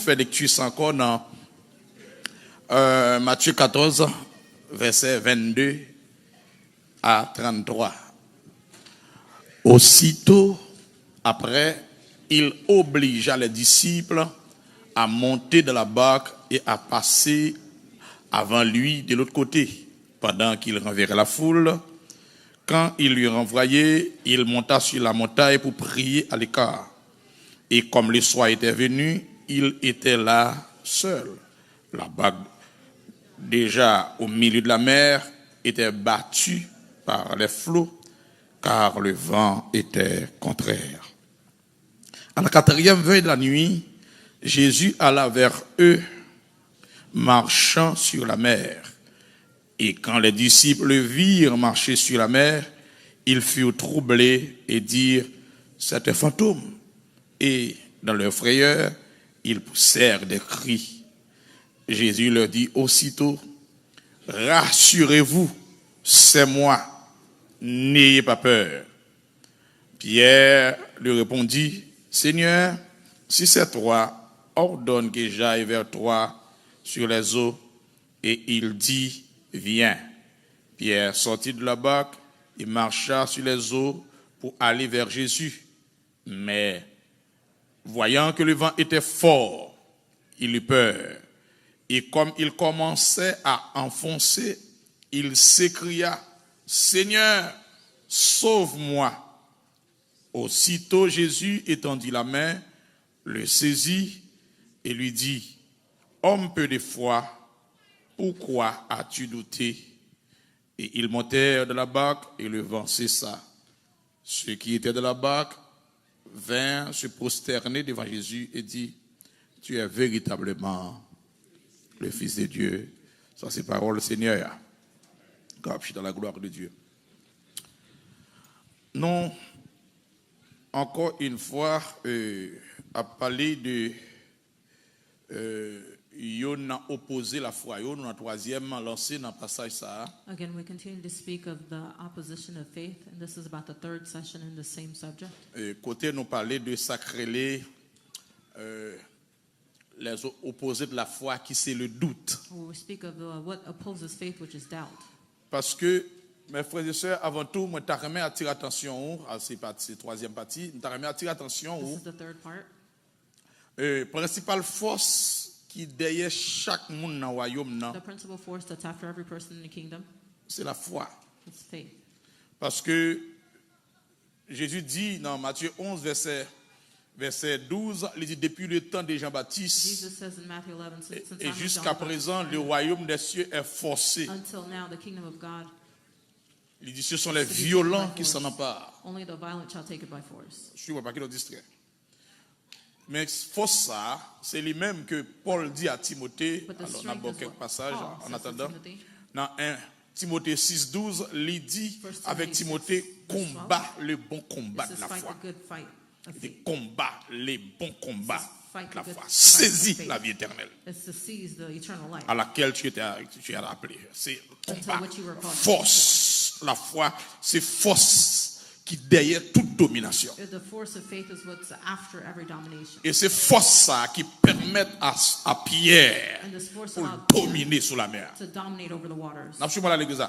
Fait lecture encore dans Matthieu 14, versets 22 à 33. Aussitôt après, il obligea les disciples à monter dans la barque et à passer avant lui de l'autre côté, pendant qu'il renverrait la foule. Quand il lui renvoyait, il monta sur la montagne pour prier à l'écart. Et comme le soir était venu, il était là seul. La barque, déjà au milieu de la mer, était battue par les flots, car le vent était contraire. À la 4e veille de la nuit, Jésus alla vers eux, marchant sur la mer. Et quand les disciples le virent marcher sur la mer, ils furent troublés et dirent « C'est un fantôme ». Et dans leur frayeur, ils poussèrent des cris. Jésus leur dit aussitôt « Rassurez-vous, c'est moi, n'ayez pas peur ». Pierre lui répondit « Seigneur, si c'est toi, ordonne que j'aille vers toi sur les eaux. » Et il dit « Viens ». Pierre sortit de la barque et marcha sur les eaux pour aller vers Jésus. Mais voyant que le vent était fort, il eut peur. Et comme il commençait à enfoncer, il s'écria « Seigneur, sauve-moi !» Aussitôt Jésus étendit la main, le saisit et lui dit « Homme peu de foi, pourquoi as-tu douté ?» Et ils montèrent de la barque et le vent cessa. Ceux qui étaient de la barque vinrent se prosterner devant Jésus et dit « Tu es véritablement le Fils de Dieu. » Ça, c'est parole du Seigneur. Quand je suis dans la gloire de Dieu. Non, encore une fois, à parler de yon a opposé la foi. Yon a troisième lancé dans le passage ça. Again, we continue to speak of the opposition of faith, and this is about the third session in the same subject. Côté nous parler de sacrer les opposés de la foi qui c'est le doute. We speak of what opposes faith, which is doubt. Parce que mes frères et sœurs, avant tout, moi t'arrête attirer attention à c'est troisième partie, t'arrête attirer attention This is the third part. Principale force qui derrière chaque monde dans le royaume, The principal force that's after every person in the kingdom, c'est la foi. it's faith. Parce que Jésus dit dans Matthieu 11, verset 12, il dit depuis le temps de Jean-Baptiste Jesus says in Matthew 11, since the et time of jusqu'à John the présent, Baptist, le royaume des cieux est forcé. until now, the kingdom of God, Il dit ce sont les violents qui s'en emparent. only the violent shall take it by force. Je ne vois pas qui le distrait. Mais force ça, c'est lui-même que Paul dit à Timothée, But the alors on a strength bon is quelques what passages Paul en says to attendant. Timothy. Dans 1 Timothée 6,12, il dit First avec Timothy Timothée, 6, verse combat le bon combat This de is la fight foi. the good fight of Il dit faith. combat les bons combats Fight de la the good foi. fight Saisis of faith. la vie éternelle It's to seize the eternal life. à laquelle tu es appelé. C'est combat. which you were called. Force. La foi, c'est force qui derrière toute domination. The force of faith is what's after every domination. Et c'est force ça qui permet à Pierre And this force pour allowed dominer sous la mer. to dominate over the waters. N'a pas l'église.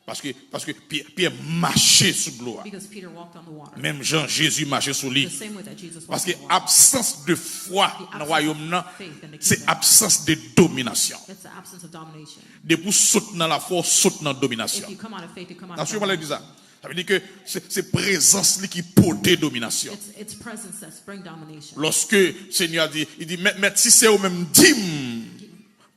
Parce que Pierre marchait sous l'eau. Because Peter walked on the water. Même Jean Jésus marchait sous The lui. same way that Jesus Parce walked que on the water. absence de foi dans le royaume, faith in the c'est kingdom. absence de domination. It's the absence of domination. Depuis saute dans la foi, saute dans la domination. If you come out of faith, you come out N'a of pas l'église. domination. Ça veut dire que c'est présence qui porte domination. It's presence that brings domination. Lorsque le Seigneur dit, il dit, mais si c'est au même dîme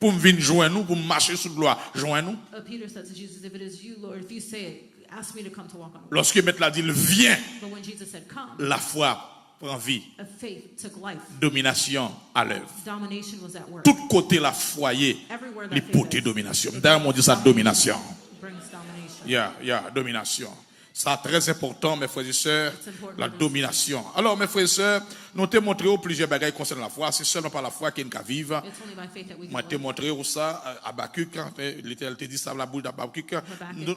pour me venir joindre nous, pour me marcher sous l'eau, joindre nous. Peter said to Jesus, if it is you, Lord, if you say it, ask me to come to walk on the water. Lorsque Maître l'a dit, viens, But when Jesus said, come, la foi prend vie. a faith took life. Domination à l'œuvre. Domination was at work. Tout côté la foyer, Everywhere les that porter faith is, domination. D'ailleurs, on dit ça domination. brings domination. Domination. Ça très important, mes frères et sœurs, It's important, la brothers and domination. Alors, mes frères et sœurs, nous t'ai montré plusieurs bagages concernant la foi. C'est seulement par la foi qu'il y a vivre. It's only by faith that we Moi, can t'ai live. montré où ça, Habakkuk, l'Éternel te dit ça, la bouche d'Habakkuk.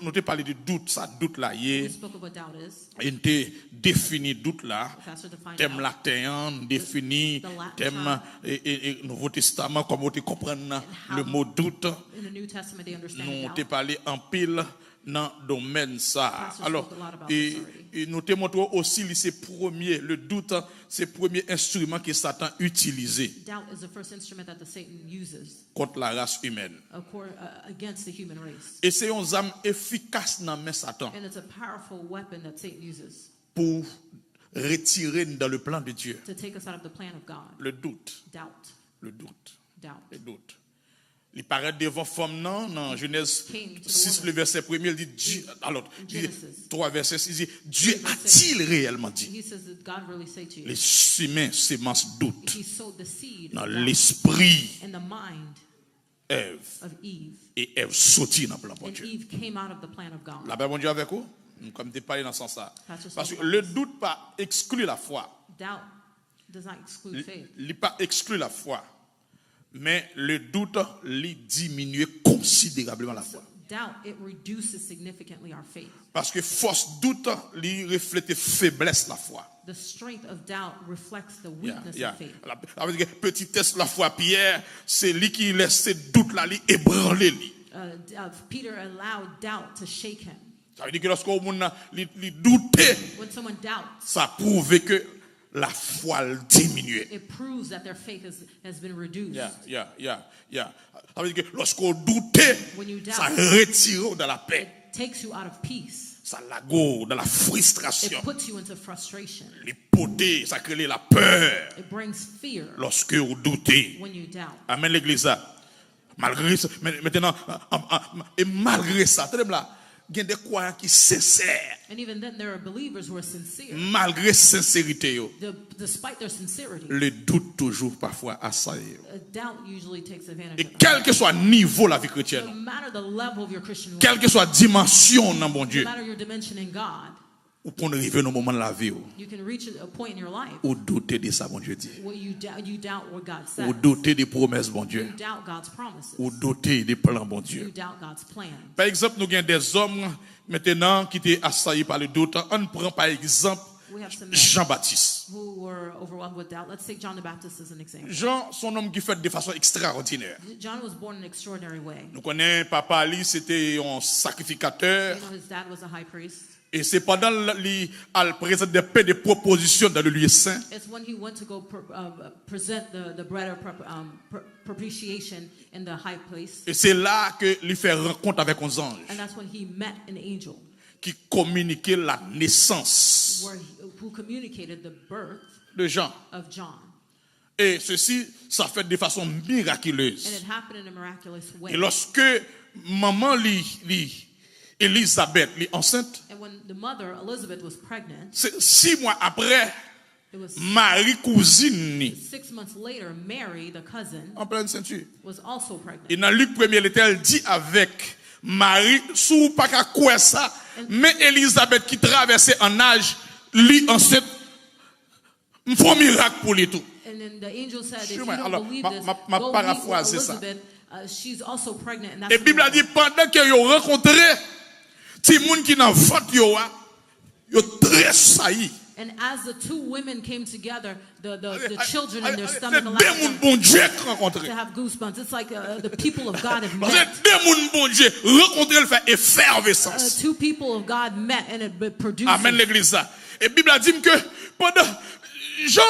Nous t'ai parlé de doute, ça, doute là, We spoke of what doubt is. il t'ai défini doute là. The pastor defined Thème doubt. latin, défini, The Latin thème term. et Nouveau Testament, comment tu comprends le how- mot doute. In the New Testament, they understand Nous doubt. t'ai parlé en pile dans le domaine ça. Pastor Alors, spoke a lot about this already. et nous t'ai montré aussi le doute, c'est le premier instrument que Satan utilisé Doubt is the first instrument that the Satan uses contre la race humaine. against the human race. Et c'est une arme efficace dans main Satan And it's a powerful weapon that Satan uses pour retirer dans le plan de Dieu to take us out of the plan of God. le doute, Doubt. le doute, Doubt. le doute. Il paraît devant femme non dans Genèse Came to the 6 woman. le verset 1er il dit Dieu, alors Genesis. 3 verset 6 il dit Dieu a-t-il réellement dit He says, did God really say to you? les humains sémence doute He sowed the seed dans of doubt l'esprit in the mind Ève of Eve. et Ève sortit dans le plan de And Dieu. Eve came out of the plan of God. La paix bon Dieu avec vous? Comme tu parlé dans ce sens-là. Pastor Parce que spoke le about doute pas exclut la foi. Doubt does not exclude faith. Il pas exclut la foi. Mais le doute lui diminue considérablement la foi. Doubt, it reduces significantly our faith. Parce que force doute lui reflète faiblesse la foi. The strength of doubt reflects the Yeah, weakness yeah. of faith. La petite test la foi Pierre, c'est lui qui laisse ce doute là lui ébranler lui. Peter allowed doubt to shake him. Ça veut dire que lorsqu'on lui doutait, When someone doubts, ça prouve que la foi diminuait. it proves that their faith has been reduced. Yeah. Ça veut dire que lorsqu'on doutait, When you doubt, ça retire de la paix. it takes you out of peace. Ça l'ago dans la It frustration. puts you into frustration. L'hypothèse, ça crée la peur It brings fear lorsque vous doutez. when you doubt. Amen l'église. Malgré ça, maintenant, et malgré ça, attendez là, il y a des croyants qui sincères. And even then, there are believers who are sincere. Malgré sincérité, yo, Despite their sincerity, le doute toujours parfois assaille. doubt usually takes advantage Et of them. quel que soit le niveau de la vie No chrétienne, matter the level of your Christian walk, quelle que soit la dimension dans mon no Dieu, matter your dimension in God, ou qu'on arrive dans le moment de la vie, you can reach a point in your life ou douter de ça, mon Dieu dit. where you doubt what God says. Ou douter des promesses, mon Dieu. You doubt God's promises. Ou douter des plans, mon You Dieu. doubt God's plan. Par exemple, nous avons des hommes maintenant qui étaient assaillis par le doute. On prend par exemple We have some men Jean-Baptiste. who were overwhelmed with doubt. Let's take John the Baptist as an example. Jean, son homme qui fait de façon extraordinaire. John was born in an extraordinary way. Nous connaissons papa Ali, c'était un sacrificateur. You know, his dad was a high priest. Et c'est pendant qu'il présente des paix de propositions dans le lieu saint. It's when he went to go present the bread of propitiation in the high place. Et c'est là qu'il fait rencontre avec un ange And that's when he met an angel qui communiquait la naissance who communicated the birth de Jean. of John. Et ceci, ça fait de façon And miraculeuse. it happened in a miraculous way. Et lorsque maman Élisabeth est enceinte, And when the mother, Elizabeth, was pregnant, 6 mois après, it was Marie cousine 6 months later, Mary, the cousin, en pleine ceinture. was also pregnant. Et dans Luc 1er, l'Éternel dit avec Marie, sous pas qu'à quoi ça, mais Élisabeth qui traversait en âge, lui enceinte, il faut un miracle pour lui tout. And then the angel said, if you Excuse-moi, don't alors, believe ma- this, ma go meet paraphrase, with c'est ça. Elizabeth. She's also pregnant. And Et that's la Bible a dit, pendant qu'ils ont rencontré, les gens qui n'ont pas de ils ont très sailli. And as the two women came together, the children in their C'est stomach deux allowed gens them bon Dieu qui rencontré. to have goosebumps. It's like the people of God have Parce que met. deux gens bon Dieu rencontré le fait effervescence. Two people of God met and it produced. Amen l'église ça. Et la Bible a dit que pendant Jean,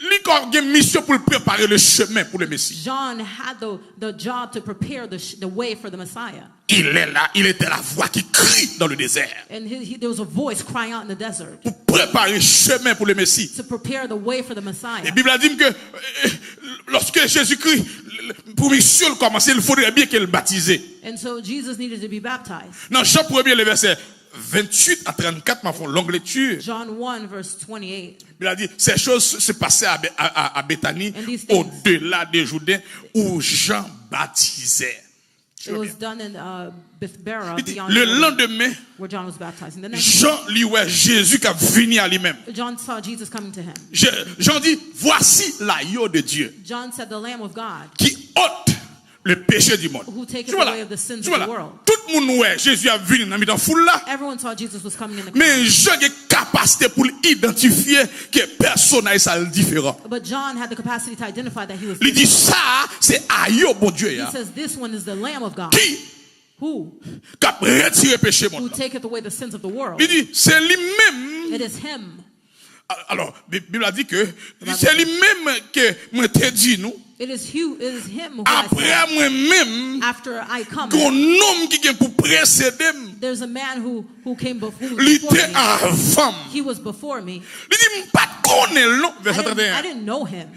lui a une mission pour préparer le chemin pour le Messie. John had the job to prepare the way for the Messiah. Il est là, il était la voix qui crie dans le désert And there was a voice crying out in the desert pour préparer le chemin pour le Messie. to prepare the way for the Et Messiah. la Bible a dit que lorsque Jésus-Christ, pour mission commencer, il faudrait bien qu'il baptisé. And so Jesus needed to be baptized. Dans Jean 1er, le verset 28 à 34, ma font longue lecture. John 1 verse 28. Il a dit, ces choses se passaient à Béthanie, And these things- au-delà des Jourdains, où Jean baptisait. It was done in Bethbara, Il dit, beyond le Jordan, lendemain, where John was baptizing. The next Jean lui ouais Jésus qui a venu à lui-même. John saw Jesus coming to him. Jean dit, voici l'agneau de Dieu John said, the Lamb of God, qui ôte le péché du monde. who taketh Tu vois là, away of the sins tu of vois the là, world. tout le monde ouais Jésus a venu dans la foule là. Everyone saw Jesus was coming in the crowd. Mais Jean a capacité pour identifier que personnage ça est différent. But John had the capacity to identify that he was Il dit different. ça, c'est agneau bon Dieu He ya, says, this one is the Lamb of God, qui who a retiré péché monde. taketh away the sins of the world. Il dit c'est lui-même. It is him. Alors, la Bible a dit que c'est lui-même que moi te dit nous. It is him who I Après said, moi-même, after I come, un homme qui vient pour précéder, there's a man who came before il me. était avant. He was before me. Il dit pas connaître non, I verset didn't, 31. I didn't know him.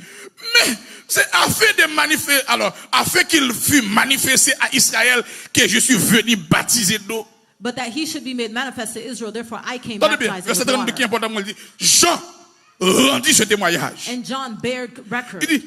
Mais c'est afin de manifester, alors afin qu'il fût manifesté à Israël que je suis venu baptiser d'eau. But that he should be made manifest to Israel, therefore I came Attendez bien, baptizing verset with 32 qui est water. important, il dit Jean rendit ce témoignage. And John bared record. Il dit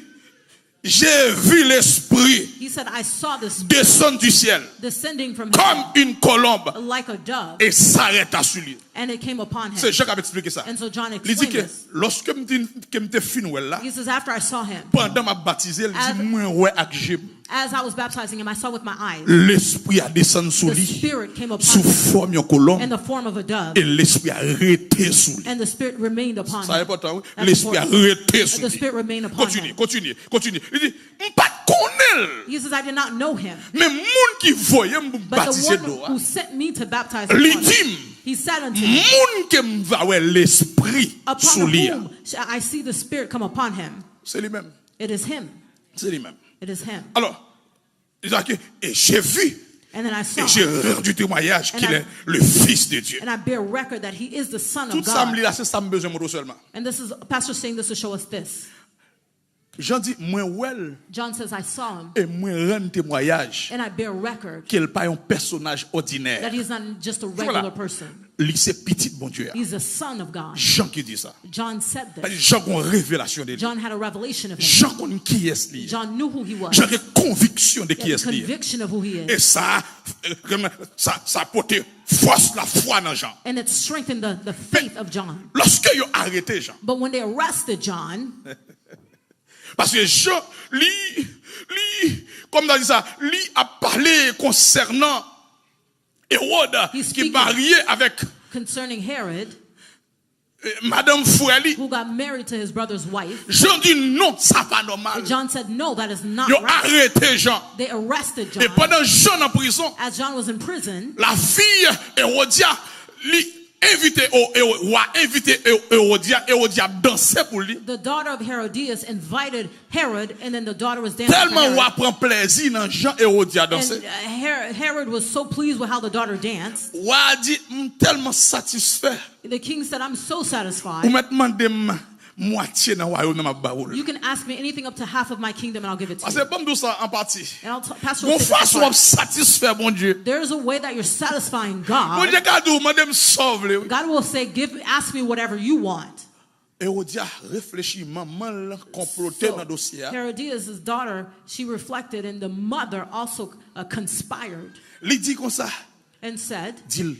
j'ai vu l'esprit He said, I saw the Spirit descendre du ciel descending from comme heaven une colombe like a dove, et s'arrêta sur lui. and it came upon C'est him. Jean qui a expliqué ça. And so John Il dit explained que this. lorsque je me fini là, He says, after I saw him, pendant ma baptisé, il dit moi ouais avec Jésus. as I was baptizing him, I saw with my eyes, L'esprit a descendu sur the lui Spirit came upon sous him forme de colombe in the form of a dove, et l'esprit a arrêté sur lui. and the Spirit remained upon Ça est him. important, oui? That's L'esprit a important. arrêté sur The lui. Spirit remained upon Continue, him. continue, continue. Il dit, pas connaître, He says, I did not know him, mais moun qui voyait me but the baptiser one d'eau, who sent me to baptize with lui water, dit, he said unto me, moun qui me va ouais l'esprit sur upon lui. whom shall I see the Spirit come upon him? C'est lui-même, It is him. c'est lui-même. It is him. Alors, il dit que, et j'ai vu, And then I et saw, j'ai rendu témoignage And qu'il I- est le Fils de Dieu. and I bear record that he is the Son Tout of ça, God. là, c'est ça, me besoin de seulement. And this is, Pastor saying this to show us this. Jean dit, moi, well, John says, I saw him, et moi, rend témoignage and I bear record qu'il n'est pas un personnage ordinaire. that he's not just a Voilà. regular person. Lui, c'est petit, bon Dieu. He's the Son of God. Jean qui dit ça. John said Parce que this. Jean a une révélation de lui. John had a revelation of him. Jean connaît qui est lui. John knew who he was. Jean a une conviction de He qui had est a lui. conviction of who he Et is. ça porte force la foi dans Jean. And it strengthened the faith of John. Lorsque ils ont arrêté Jean, But when they arrested John, parce que Jean, lui, comme on a dit ça, lui a parlé concernant Hérode He's qui est speaking. marié avec concerning Herod, Madame Foueli. who got married to his brother's wife, Jean dit non, ça pas normal. John said, no, that is not Ils ont right. arrêté Jean. They arrested Et John. pendant Jean en prison, As John was in prison, la fille Hérodia lui invité Hérodia danser pour lui. the daughter of Herodias invited Herod, and then the daughter was dancing for Tellement Herod. on prend plaisir dans Jean Hérodia And danser. Herod was so pleased with how the daughter danced. On a dit tellement satisfait. The king said, I'm so Ou satisfied. m'a demandé moitié dans royaume dans ma baoule. You can ask me anything up to half of my kingdom, and I'll give it to Parce you. que bon nous ça en partie. And Pastor Bon will say this façon in de part. satisfaire bon Dieu. There's a way that you're satisfying Bon God. Dieu cadeau madame sauve le. God will say, ask me whatever you want. Hérodia réfléchit maman l'a comploté So, dans dossier. Herodias' daughter, she reflected, and the mother also conspired Il dit comme ça. and said, Dit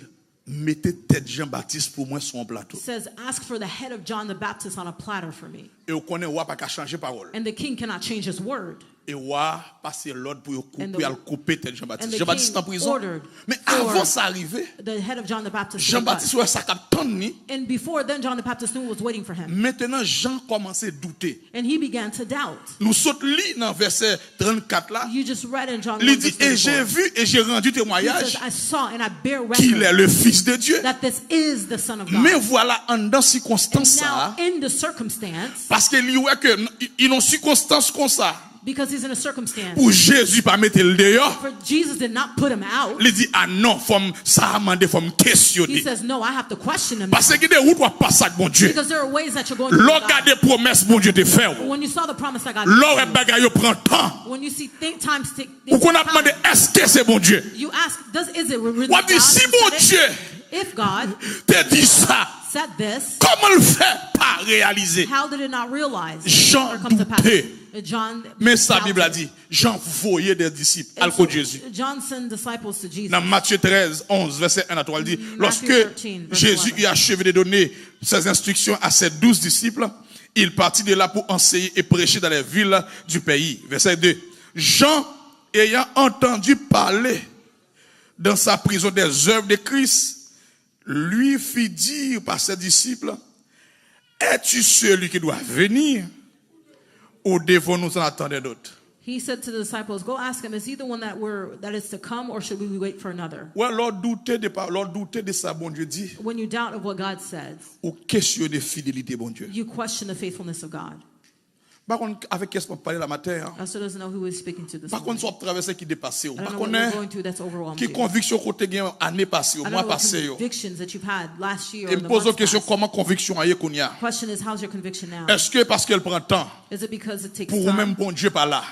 mettez tête Jean-Baptiste pour moi sur un plateau. says, ask for the head of John the Baptist on a platter for me. Et on connaît roi pas qu'à changer parole. And the king cannot change his word. Et roi passer l'ordre pour And couper the- al couper tête and Jean-Baptiste. the Jean-Baptiste king en prison. ordered Mais for avant ça arriver, The head of John the Baptist. to be Jean-Baptiste cut. ouais ça qu'attend ni. And before then, John the Baptist knew what was waiting for him. Maintenant Jean commençait à douter. And he began to doubt. Nous saute li dans verset 34 là. You just read in John 1, Il dit et verse j'ai 34. vu et j'ai rendu He témoignage says, I saw and I bear qu'il est record le fils de Dieu. that this is the Son of God. Mais voilà en dans And circonstance now, ça in the circumstance, parce que lui ouais que ils ont circonstance comme ça because he's in a circumstance, pour Jésus pas mettre le dehors. for Jesus did not put him out, Il dit ah non, faut ça amender, faut me he questionner. says, no, I have to question him. Parce que des routes ou passage bon Dieu. Because there are ways that you're going to L'on God. garde des promesses bon Dieu te fait. When you saw the promise that God L'on gave you, bagaille prend temps. when you see times take Ou qu'on a demandé est-ce que c'est bon Dieu? you ask, is it really Ou a God dit si who bon said it? Dieu If God te dit ça, said this, comment le fait pas pas réalisé. How did it not realize Jean or come to pass? doutait. John Mais sa doubted. Bible a dit, Jean voyait des disciples à And l'école so de Jésus. John sent disciples to Jesus. Dans Matthieu 13, 11, verset 1 à 3, il dit, lorsque 13, verse Jésus 11. eut achevé de donner ses instructions à ses 12 disciples, il partit de là pour enseigner et prêcher dans les villes du pays. Verset 2. Jean, ayant entendu parler dans sa prison des œuvres de Christ, lui fit dire par ses disciples, es-tu celui qui doit venir ou devons-nous en attendre d'autres? He said to the disciples, go ask him, is he the one that is to come, or should we wait for another? Ouais, leur douter de ça, bon Dieu dit, When you doubt of what God says, ou questionner fidélité, bon Dieu. you question the faithfulness of God. Par contre, avec qui est-ce qu'on parle la matin? Hein? Pastor doesn't know who he's speaking to this Par morning. contre, soit traversé qui dépasse. I don't Par know what contre, you're going through that's overwhelmed qui you. conviction côté gain année passée, I don't mois know what passé. convictions that you've had last year or Et the me pose la months question past. comment conviction aille qu'on y a. Question is, how's your conviction now? Est-ce que parce qu'elle prend temps Is it because it takes pour même time? bon Dieu pas là?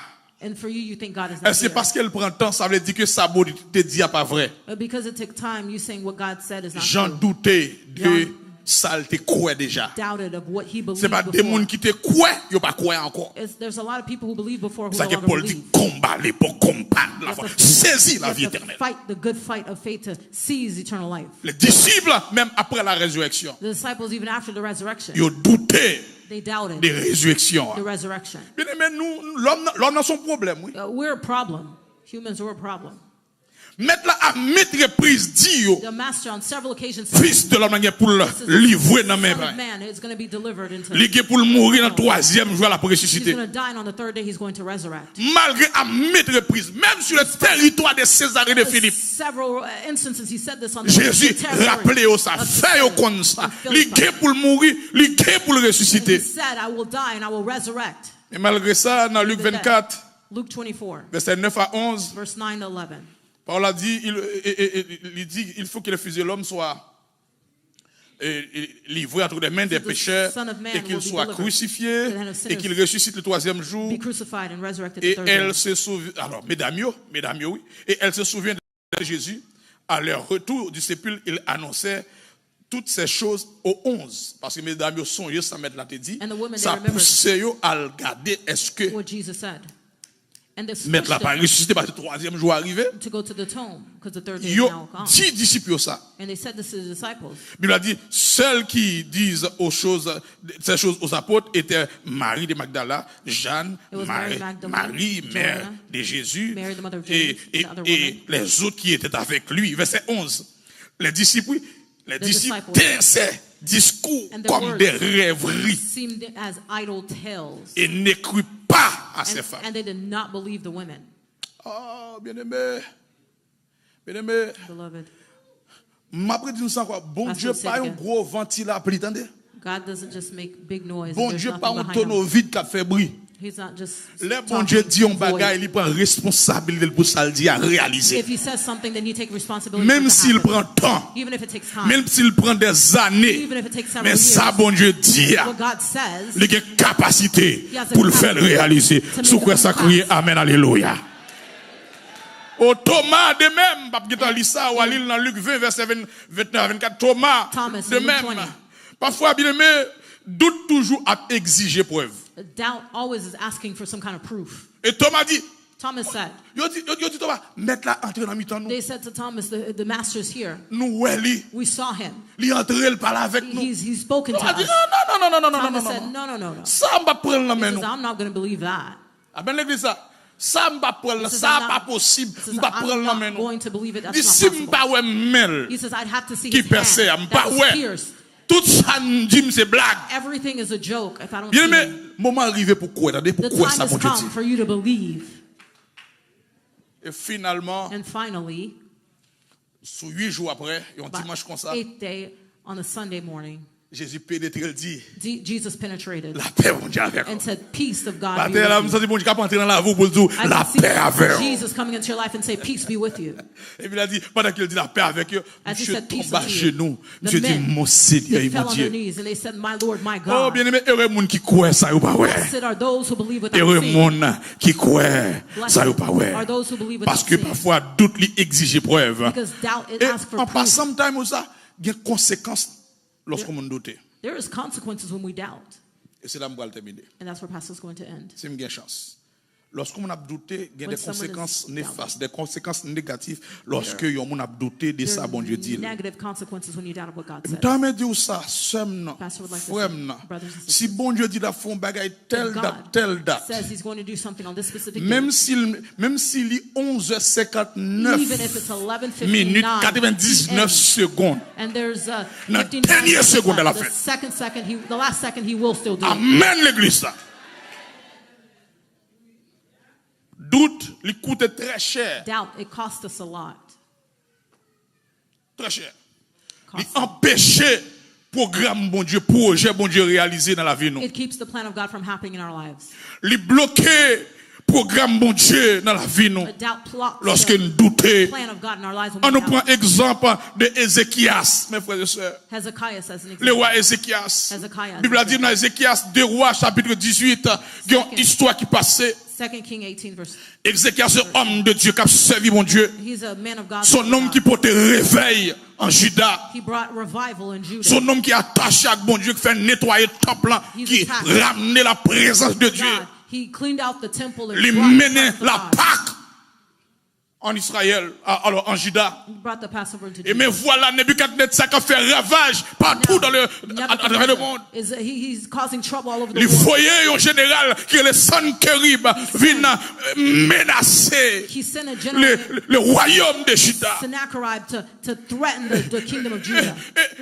And for you, you think God is not Est-ce que here? parce qu'elle prend temps, ça veut dire que ça bon te dit pas vrai? Because it takes time, you saying what God said is not J'en true. doutais de Jean- ça te croit déjà. Doubted of what he believed C'est pas des before. gens qui te croient, yo pas croient encore. There's a lot of people who believe before who Ça no que longer Paul dit believe. combattre pour combattre la You foi. have to- Saisis you la have vie to éternelle. fight the good fight of faith to seize eternal life. Les disciples, même après la résurrection, The disciples, even after the resurrection, ils ont douté they doubted de résurrection. the resurrection. Bien aimé, nous, l'homme a son problème, oui. We're a problem. Humans are a problem. Mettre là à mettre reprise dit yo, The master on several occasions said, fils de l'homme est pour le "This is the livrer dans Son mes of mains. Man is going to be delivered into. Il est pour le mourir dans le troisième jour, la pour He's ressusciter. going to die, and on the third day he's going to resurrect. Malgré à mettre reprise, même sur le territoire de César et de Philippe, Several instances he said this on the Jésus the territory rappelait au ça, of fait au comme ça. of Il Philippi. est pour le mourir, il est pour le He ressusciter. said, I will die and I will resurrect. Et malgré ça, dans Luc 24, Luke 24, verset 9 à 11, verse 9 to 11. Paul a dit, il dit, il faut que le Fils de l'homme soit livré entre les mains des The pécheurs Son of Man et qu'il will be soit delivered crucifié to the hand of sinners. et qu'il ressuscite le troisième jour. Be crucified and resurrected the Et third day. elle se souvient, alors mesdames, oui, et elle se souvient de Jésus. À leur retour du sépulcre, il annonçait toutes ces choses aux 11. Parce que mesdames, yo songé, ça mettre là te dit, And the women, they ça remembered pousse yo à regarder est-ce que What Jesus said. And this mettre là pushed pas them ressuscité parce que le troisième jour arrivé. to go to the tomb because the third day is Yo now gone. dit disciples ça. And they said this to the disciples. Bible a dit, celles qui disent ces choses aux apôtres étaient Marie de Magdala, Jeanne, It was Mary Magdalene, Marie, mère Joanna, de Jésus, Mary, the mother of et, James, and the other et women. les autres qui étaient avec lui. Verset 11. Les disciples disciples. tenaient ces discours And their comme words des rêveries seemed as idle tales. et ne crurent pas à ces And, femmes. and they did not believe the women, Oh, bien-aimé, bien-aimé, beloved. m'après dit nous ça quoi, bon Pastor Dieu said pas un again. gros ventilateur, attendez. God doesn't just make big noise. Bon and there's Dieu nothing pas un behind tonneau him. vide qui a fait bruit. He's not just Le bon talking Dieu dit un void. bagage, il prend responsabilité pour ça le dire à réaliser. If he says something, then you take responsibility Même for it to s'il happen. prend temps, Even if it takes time. même s'il prend des années, Even if it takes several mais years. ça bon Dieu dit, What God says, il a capacité He has the pour le faire capacity réaliser. to make Sous it quoi ça come crier pass. Amen, Alléluia. Au Thomas de même, parce que dans l'Issa ou à l'île dans Luc 20, verset 29 à 24, Thomas Thomas, de in Luke même. 20. Parfois, bien aimé, doute toujours à exiger preuve. doubt always is asking for some kind of proof. Et Thomas dit, Thomas said, yo dit Thomas, mettre là, entrer dans mi-temps nous. they said to Thomas, the master's here. Nous, ouais, We saw him. li entrer, le parler avec nous. He's spoken to Thomas dit, us. non. Thomas said, no. Ça, on va prendre la He main says, nous. I'm not going to believe that. Ah ben l'église ça. Ça m'a prendre, He says, ça I'm pas not- possible. he says, M'pa prendre I'm la not main nous. going to believe it. That's Dit not si possible. m'pa ouais mel He says, I'd have to see qui his percé, hand. m'pa That was ouais. pierced. Tout ça dit c'est blague. Everything is a joke if I don't Bien see aimé, him. moment arrivé pour quoi? Attendez, The pourquoi time ça has mon Dieu come dit? for you to believe. Et finalement, And finally, sous 8 jours après, et on by dimanche comme ça, 8th day on a Sunday morning, Jésus pénétré, il dit, Jesus penetrated la paix mon Dieu avec vous. and said, peace of God be Matin là, with me you. senti bon Dieu qui a entré dans la vie pour dire I la can see paix avec vous. Jesus coming into your life and say, peace be with you. Et puis il a dit, pendant qu'il dit la paix avec eux, As he monsieur said, peace tombe à with you. genoux. The Monsieur dit, men, mon Seigneur They et fell mon on their Dieu. knees and they said, my Lord, my Oh, God. bien aimé, heureux moun qui croit ça ou pas ouais. Blessed are those who believe without Heureux seeing. moun qui croit ça ou pas ouais. Are those who believe without Parce que seeing. parfois, doute lui exige preuve. Because doubt, it Et asks for en proof. passant time ça, il y a conséquences lorsqu'on doute. There is consequences when we doubt. Et c'est là que je vais terminer. And that's where Pastor's going to end. Si j'ai chance. Lorsqu'on a douté, il y a When des someone conséquences is néfastes, des conséquences négatives lorsque on a douté de ça, bon Dieu dit. Negative consequences when you doubt what God Je says. t'ai dit ça, somme, Pastor would like to frère, say, brothers and sisters, si bon Dieu dit la fond bagaille telle God date, says he's going to do something on this specific même day. s'il est 11h59 Even if it's 11:59 minutes 99 secondes. and there's Dans 59 dernière seconde à la the fin. the last second he will still do it. Amen l'église là. Doute, il coûte très cher. Doubt, it costs us a lot. Très cher. Il Costs- empêche programme bon Dieu, projet bon Dieu réalisé dans la vie nous. It keeps the plan of God from happening in our lives. Il bloque programme bon Dieu dans la vie nous. A doubt blocks Lorsque the nous doutons, plan of God in our lives when on we nous doubt. prend exemple de Ézéchias, mes frères et sœurs. Hezekiah says an Le example. roi Ézéchias. Hezekiah. La Bible a dit dans Ézéchias 2 rois chapitre 18, il y a une histoire qui passait. 2 King 18 verse. Ézéchias, c'est un homme de Dieu qui a servi mon Dieu. He's a man of God. Son homme qui porte réveil en Juda. He brought revival in Judah. Son homme qui est attaché à bon Dieu, qui fait nettoyer le temple, qui ramenait la présence de Dieu. God, he cleaned out the temple and Il brought the menait presence of la God. Pâque en Israël, alors en Juda. He brought the Passover into Et mais Judah. voilà, Nebuchadnezzar qui a fait ravage partout dans le, à travers le monde. He's causing trouble all over the Les world. foyers en général, qui est le Sankerib, viennent menacer He sent a general le royaume de Juda. Sennacherib to threaten the kingdom of Judah.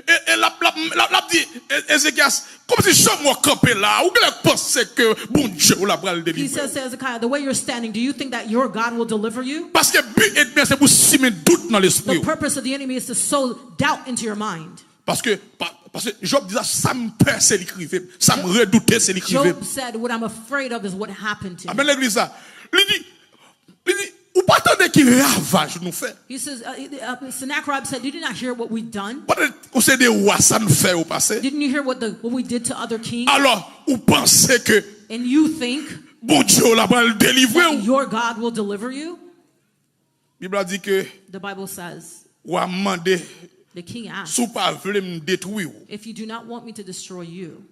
Et la dit, Ézéchias, comme si je me campé là, ou qu'elle pense que bon Dieu ou la bral He délivrer. says to Hezekiah, the way you're standing, do you think that your God will deliver you? Parce que but et bien c'est pour simer doute dans l'esprit. The purpose of the enemy is to sow doubt into your mind. Parce que Job disait, ça me peur, c'est l'écrivain. Ça me redoutait, c'est l'écrivain. Job said, what I'm afraid of is what happened to me. Amen l'église là. Il dit, ou pas attendre qu'il ravage nous fait. He says, Sennacherib said, did you not hear what we've done? Ou c'est des rois, ça nous fait au passé. Didn't you hear what we did to other kings? Alors, ou pensez que And you think bon Dieu la va le délivrer. that your God will deliver you? La Bible a dit que, The Bible says, ou a demandé, the king asked, sous pas voulez me détruire, if you do not want me to destroy you,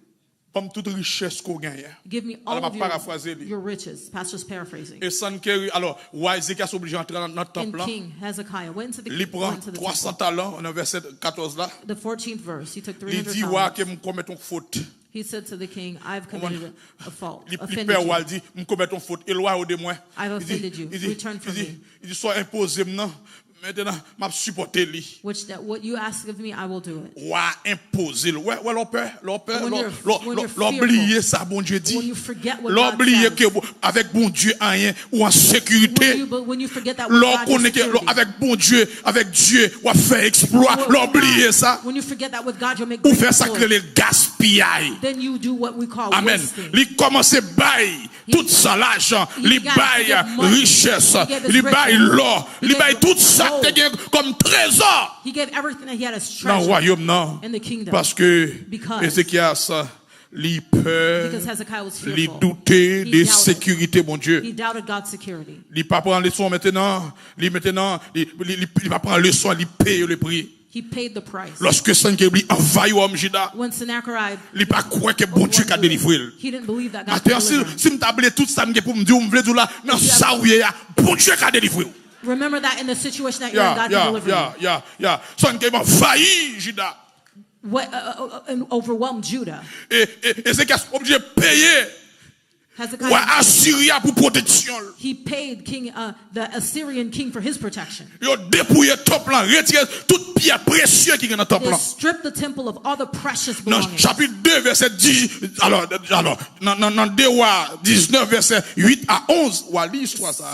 comme toute richesse qu'on gagne. give me all Alors, of ma paraphraser lui. your riches. Pastor's paraphrasing. Et Sankerib, alors, roi Ézéchias obligé d'entrer dans notre And temple là. King Hezekiah went to the Il prend went to the 300 temple. talents, on est verset 14 là. The 14th verse, he took Il 300 dit, roi, talents. que me commet une faute. He said to the king, I've committed a fault, Il offended père you. roi, il dit, me commet une faute, éloigne de moi. I've Il dit, offended you. Return from me. il dit, soit imposé maintenant, maintenant, m'a supporté lui. Which that what you ask of me, I will do it. Roi imposé. Ouais, leur peur, When you're l'oublier fearful, ça, bon Dieu dit. when you forget what God L'oublier says, que avec bon Dieu, rien, ou en sécurité. when you forget that with L'on God, you're connaît que security. avec bon Dieu, on fait exploit, l'oublier ça. When you forget that with God, you'll make Ou great faire ça que exploits. le gaspillage. Then you do what we call Amen. wasting. Il commence à bailler tout ça, l'argent, il baille richesse, il baille l'or, il baille tout ça que tu as comme trésor He gave everything that he had as dans le treasure royaume, non. in the kingdom. Parce que Because Ézéchias, il peur, Hezekiah was il fearful. doutait He de doubted. sécurité, mon Dieu. He doubted God's security. Il pas prendre leçon maintenant, il va prendre leçon, il paye le prix. He paid the price. Lorsque Sankerib envahit l'homme Juda, When Sennacherib, il pas croire que bon Dieu a délivré. he didn't believe that God Maintenant, could deliver him. si me tablé tout ça pour me dire, on veut dire là, non, ça oui, bon Dieu a délivré. Remember that in the situation that you're in, God can deliver you. Sankerib envahit Juda. And overwhelmed Judah. Et Ézéchias obligé de payer Hezekiah, ouais, Assyria pour protection. he paid the Assyrian king for his protection. Il a dépouillé le temple, retiré toute pierre précieuse qui est dans le temple. They stripped the temple of all the precious Dans belongings. chapitre 2, verset 10, alors, dans 2 rois 19, verset 8 à 11, ou à l'histoire ça.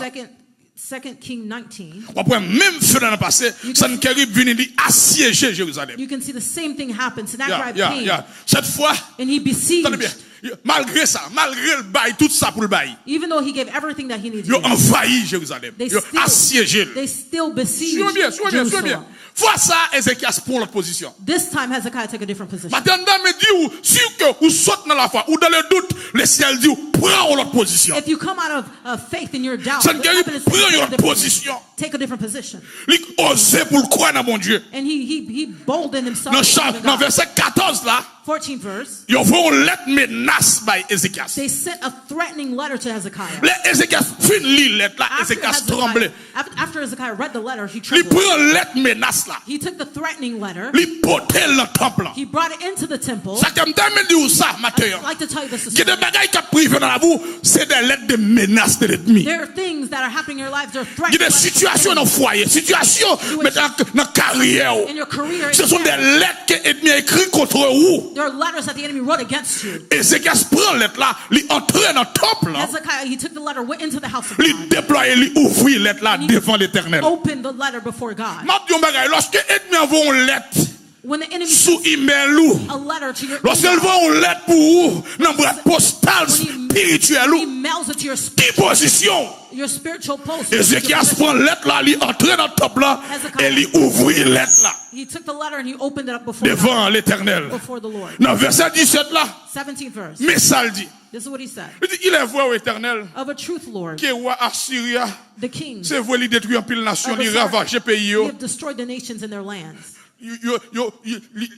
Second King 19. On peut même faire dans le passé, Sankerib vient assiéger Jérusalem. You can see the same thing happen. Sennacherib came Cette fois, and he attendez bien, besieged. malgré ça, malgré le bail, tout ça pour le bail, Even though he gave everything that he needed, ils ont envahi Jérusalem. they Ils ont assiégé. still besieged Suivez bien, suivez bien, suivez bien. Jerusalem. Fois ça, Ézéchias prend l'autre position. This time Hezekiah took a different position. Maintenant, me dit, si vous sautez dans la foi, ou dans le doute, le ciel dit, prends l'autre position. If you come out of faith in your doubt, Sankerib the heaven is prend saying, l'autre position. take a different position. Il osait pour le croire dans mon Dieu. And he boldened himself. to believe in Dans God. verset 14 là, 14th verse. Ils vont lettre menace by Ézéchias. They sent a threatening letter to Hezekiah. Les Ézéchias fin lire lettre là, Ézéchias tremble. After Hezekiah read the letter, he Il trembled. prend lettre menace là. He took the threatening letter. Il porte le temple. He brought it into the temple. Ça comme me dit ça matin. I'd like to tell you this Il y a morning. des bagages qui privent dans la vous, c'est des lettres de menace de l'ennemi. There are things that are happening in your lives. They're Il y threatening. a des situations dans le foyer, situations dans la carrière. In your career. Ce sont des lettres que l'ennemi a écrites contre vous. There are letters that the enemy wrote against you. Ézéchias prend lettre là, il entre dans le temple. Hezekiah, he took the letter, went into the house of Il God, déploie, il ouvre lettre là devant l'Éternel. opened the letter before God. M'a dit un bagage, lorsque l'ennemi envoie une lettre When the enemy sous sends email ou, a letter to your lorsqu'il email, envoie une lettre pour vous, dans boîte postale spirituelle he ou, mails it to qui position? your spiritual post. Ézéchias prend lettre là, il entre dans le temple là, et il ouvre lettre là He took the letter and he opened it up before God, devant l'Éternel. before the Lord. Dans verset 17 là, 17th verse. mais ça le dit. This is what he said. Il dit, il est vrai au Éternel, Of a truth, Lord, que roi Assyria, the king c'est vous, il détruit en pile nation, il ravage le pays. you have destroyed the nations and their lands.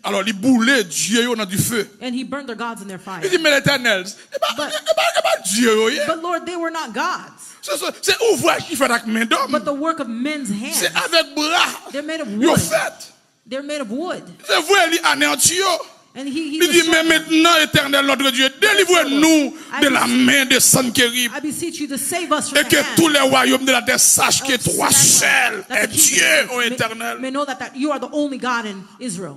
Alors, il boulait Dieu dans du feu. And he burned their gods in their fire. Il dit, mais l'Éternel, c'est pas Dieu. But Lord, they were not gods, C'est ouvrage qui fait avec main d'homme. but the work of men's C'est hands. avec bras. They're made of Yo wood. fait. They're made of wood. C'est vous, il anéantit. And he Il dit, mais destroyed them. maintenant, Éternel, notre Dieu, délivrez-nous de la main de Sanchérib. I beseech you to save us from Et the que tous hand les royaumes de la terre sachent que of toi seul Sennacherib, that es the kings Dieu, of the ô earth Éternel. may know that you are the only God in Israel.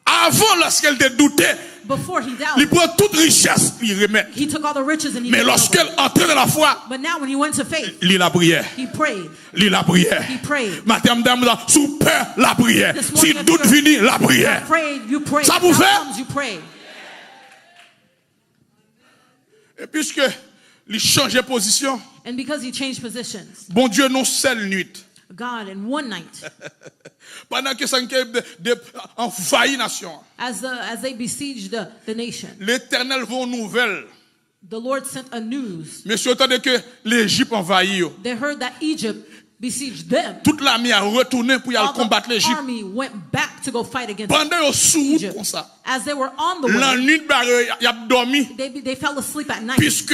Avant, lorsqu'elle te doutait, Before he il doubted, prend toute richesse, il remet. he took all the riches and he Mais gave it lorsqu'elle away. entrait dans la foi, But now when he went to faith, lit la prière. he prayed. Lis la prière. He prayed. Madame, sous peur, la prière. This Si morning, doute if you're vini, la prière. Prayed, you prayed. Ça vous Doubt fait? comes, you pray. Et puisque il changeait position, And because he changed positions, bon Dieu, non seule nuit. God in one night, Pendant que Sanchérib envahit nation, as they besieged the nation, l'Éternel vont nouvelle. the Lord sent a news. Monsieur, attendez que l'Égypte envahit. They heard that Egypt besieged them. Toute l'armée a retourné pour y aller All combattre the l'Égypte. army went back to go fight against Pendant qu'ils sont sous Egypt. comme ça, As they were on the la way, nuit, il a dormi. they fell asleep at night. Puisque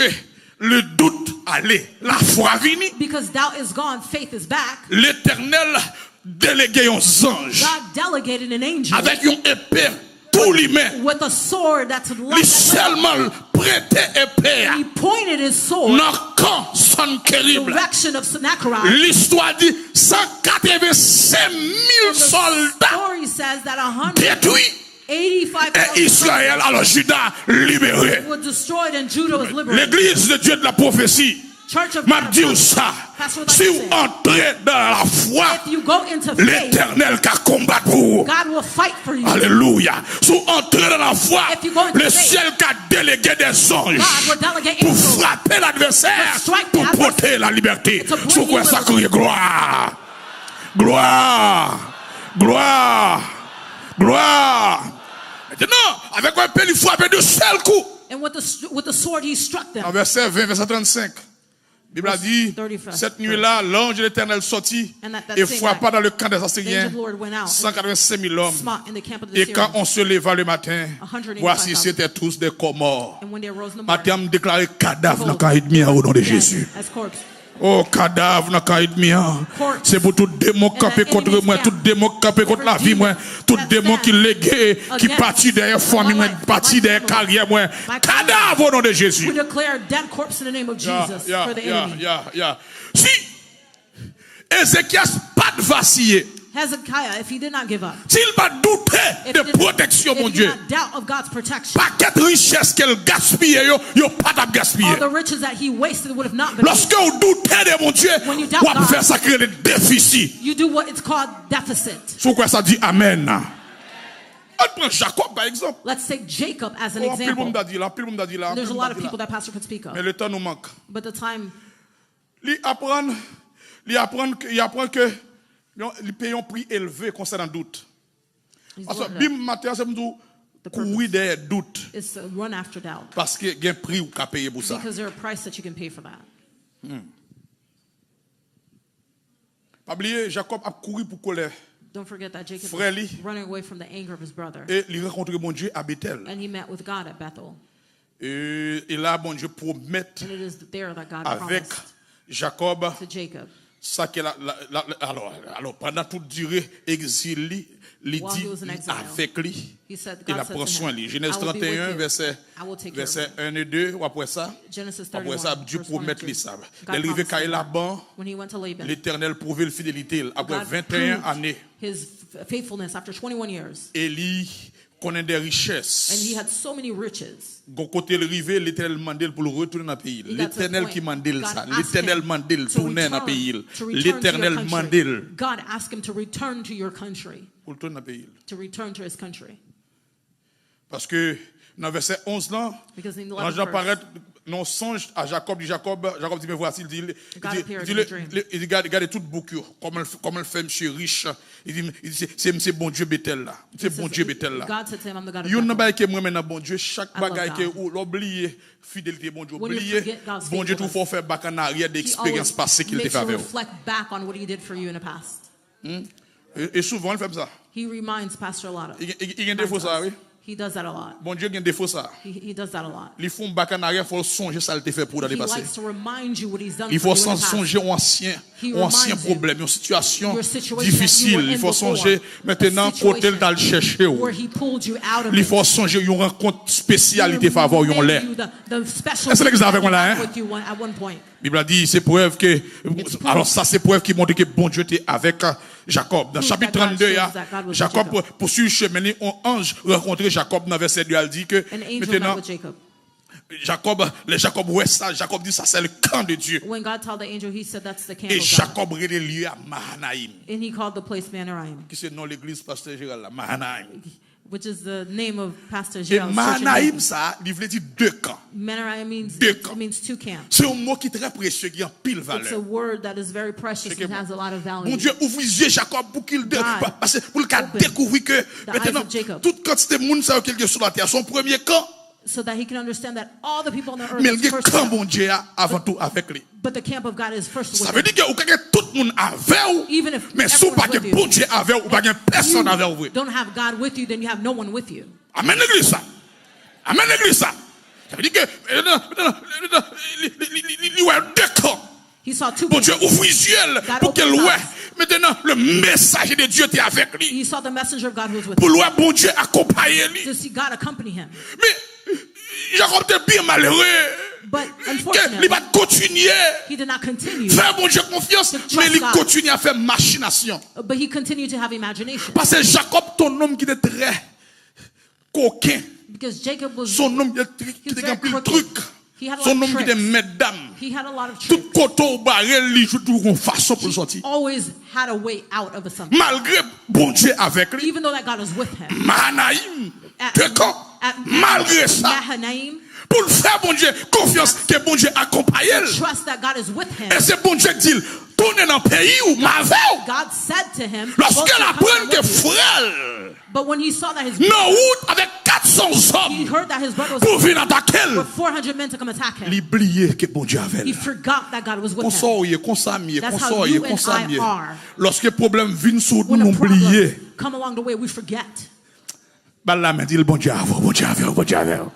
le doute allait, la foi vini, Because doubt is gone, faith is back. l'Éternel délégué un ange God delegated an angel avec une épée tout l'humain. with a sword that's Il like seulement prêtait épée he pointed his sword dans le camp Sanchérib. direction of Sennacherib. L'histoire dit 185 000 The soldats story says that détruits 185,000 et Israël, alors Juda libéré. were destroyed and Judah was liberated. L'église de Dieu de la prophétie Church of m'a God, dit ça. Pastor Si vous Dr. entrez dans la foi, if you go into faith, l'Éternel qui combat pour vous. God will fight for you. Alléluia. Si vous entrez dans la foi, If you go into le faith, ciel qui a délégué des anges God will delegate pour angels frapper l'adversaire, to strike the pour adversary, porter la liberté. to bring Sous quoi you ça liberty. crie gloire. Gloire. Gloire. Gloire. Maintenant, avec un peu, il frappe de seul coup. And with the sword he struck them. En verset 20, verset 35. La Bible a dit, 35. cette nuit-là, l'ange de l'Éternel sortit And that et same frappa night, dans le camp des The angel Assyriens of the Lord went out 185 000 hommes. smote in the camp of the Et quand Syrians. on se leva le matin, 185,000. voici c'était tous des corps morts. And when they arose in the Matin, morning, me déclaré cadavre dans le camp ennemi au nom de dead Jésus. as corpse. Oh, cadavre dans le camp ennemi. C'est pour tout démon campé contre moi, tout démon campé contre la vie, moi, tout démon qui légué, qui partit derrière famille, moi, partit derrière carrière, moi. Cadavre au nom de We Jésus. declare dead corpse in the name of Jesus for the enemy. Si Ézéchias pas de vaciller, Hezekiah, if he did not give up, s'il va douter if de he did protection, mon if he Dieu, did not doubt of God's protection, pas quelle richesse qu'elle gaspille, yo pas de gaspiller. all the riches that he wasted would have not been. Lorsque vous doutez de mon Dieu, When you doubt vous God, faire ça créer des déficits. You do what it's called deficit. Sur quoi ça dit Amen. On prend Jacob par exemple. Let's take Jacob as an Oh, pile monde example. a dit là, pile monde a dit là. There's a pile lot monde of a dit people là. that pastor could speak of, Mais le temps nous manque. but the time Il apprend que il paye un prix élevé concernant doute. is Parce que what bim matin c'est nous courir derrière doute is to run after doubt, parce que il y a un prix ou qu'a payer pour ça. because there's a price that you can pay for that. Pas oublier Jacob a couru pour colère. Don't forget that Jacob frère was running away from the anger of his brother. et il rencontre bon Dieu à Bethel. And he met with God at Bethel. Et là, bon Dieu promet And it is there that God avec promised Jacob to Jacob. ça que alors pendant toute durée exil, il While dit he was in exile, avec lui. He said, Il God a said pris to soin him, de lui. Genèse I will be 31, with you. verset I will take care of you. 1 et 2, ou après ça, Genesis après 31, ça, Dieu verse 1 promet and 2. lui ça. God Il arrive promised à him Laban, when he went to Laban, l'Éternel prouvait la fidélité. Après God 21 proved années, his faithfulness after 21 years. Élie connaît des richesses. And he had so many riches. Gon côté le rivé, l'Éternel mandel pour le retourner dans le pays. He got to the L'Éternel point, qui mandel God ça. asked L'Éternel him mandel to tourner dans le pays. return to your L'Éternel country. mandel God asked him to return to your country. pour tourner dans le pays. To return to his country. Parce que dans le verset 11 là, Because in the quand 11th j'apparaît non songe à Jacob dit mais voici, il dit regardez toute boucle comme elle fait monsieur riche. Il dit c'est bon Dieu Bethel là. C'est bon Dieu Bethel là. God said to him, I'm the God of Yon Bethel. n'a que moi maintenant bon Dieu chaque I love bagaille que God. ou l'oublier fidélité bon Dieu When you oublier forget God's bon Dieu tout faithfulness, faut faire back en arrière He d'expérience always passée qu'il te makes fait you avec vous. reflect back on what he did for you in the past. Et souvent il fait ça. He reminds Pastor a lot. Il y a des défauts ça oui. He does that a lot. Bon Dieu il y a des défauts ça. He does that a lot. Ils font back en arrière faut songer ça il te fait pour dans le He passé. likes to remind you what he's done Il for faut you in the past. songer aux anciens He reminds you problèmes, une situation your situation that you difficile. were Il in faut before. songer maintenant A situation côté dans le chercher. where he pulled you out of Il it. faut songer une rencontre spécialité faveur yon l'air. The special Est-ce que vous avez avec moi là, hein? with you at one point. La Bible a dit c'est preuve que alors ça c'est preuve qui montre que bon Dieu était avec Jacob. Dans Proof chapitre that God 32 shows that God was with Jacob Jacob. poursuit le chemin, un ange rencontré Jacob dans verset 2 elle dit que An angel met maintenant with Jacob. Jacob ouais ça, Jacob dit ça c'est le camp de Dieu. When God told the angel, he said that's the camp Et of God. Jacob relève lieu à Mahanaïm. And he called the place Mahanaim, Qui c'est nom l'église pasteur Gérald là, Mahanaïm. which is the name of Pastor Et Gerald's church in Mahanaïm Maine. ça, il veut dire deux camps. Mahanaim means, Deux it camps. means two camps. C'est un mot qui est très précieux, qui a pile It's a valeur. word that is very precious que and has a lot of value. Bon Dieu ouvre les yeux Jacob pour qu'il parce que pour qu'il open découvre que maintenant of Jacob. toute quantité de monde ça quelque sur la terre son premier camp, So that he can understand that all the people on the earth mais is il y a first camp camp, bon Dieu avant tout avec lui. but the camp of God is first Ça with veut him. dire que ou quelqu'un tout le monde avec ou, Even if mais si pas everyone's que with you. bon Dieu avec ou pas que personne avec You vous. don't have God with you, then you have no one with you. Amen l'église ça. Amen l'église ça. Ça veut dire que il y a deux camps. He saw two Bon Dieu camps. ouvre les yeux God pour qu'elle opened his voit. eyes. Maintenant le messager de Dieu était avec lui. He saw the messenger of God who was with Pour him. voir bon Dieu accompagner lui. To see God accompany him. Mais Jacob était bien malheureux. But Il unfortunately, va continuer. he did not continue. Faire bon Dieu confiance, trust mais il God. continue à faire machination. But he continued to have imagination. Parce que Jacob, ton homme qui était très coquin, Because Jacob was, son homme qui he was était very rempli de crooked. trucs, He had a son lot of homme qui était tricks. mesdames, He had a lot of tout tricks. côté au barrel, il joue toujours une façon pour le sortir. Always had a way out of something. Malgré bon Dieu avec lui, Even though that God was with him. Mahanaïm, At- de camp, at malgré ça, Mahanaim, pour le faire bon Dieu, confiance que bon Dieu accompagne elle. trust that God is with him. Et c'est bon Dieu qui dit, tournez dans le pays où ma veille. God said to him, Lorsqu'elle "Go to apprend Canaan que with you." frère, But when he saw that his non route avec 400 he hommes heard that his brother pour was venir attaquer elle, with 400 men to come attack him, l'oublier que bon Dieu avait. he forgot that God was with him. Consoler, consamier, That's how consoler, you and I consamier. are. Lorsque le problème vient sur When nous, the problems oublier. come along the way, we forget. Bah là, mais dit le bon Dieu avant, bon Dieu avant, bon Dieu avant.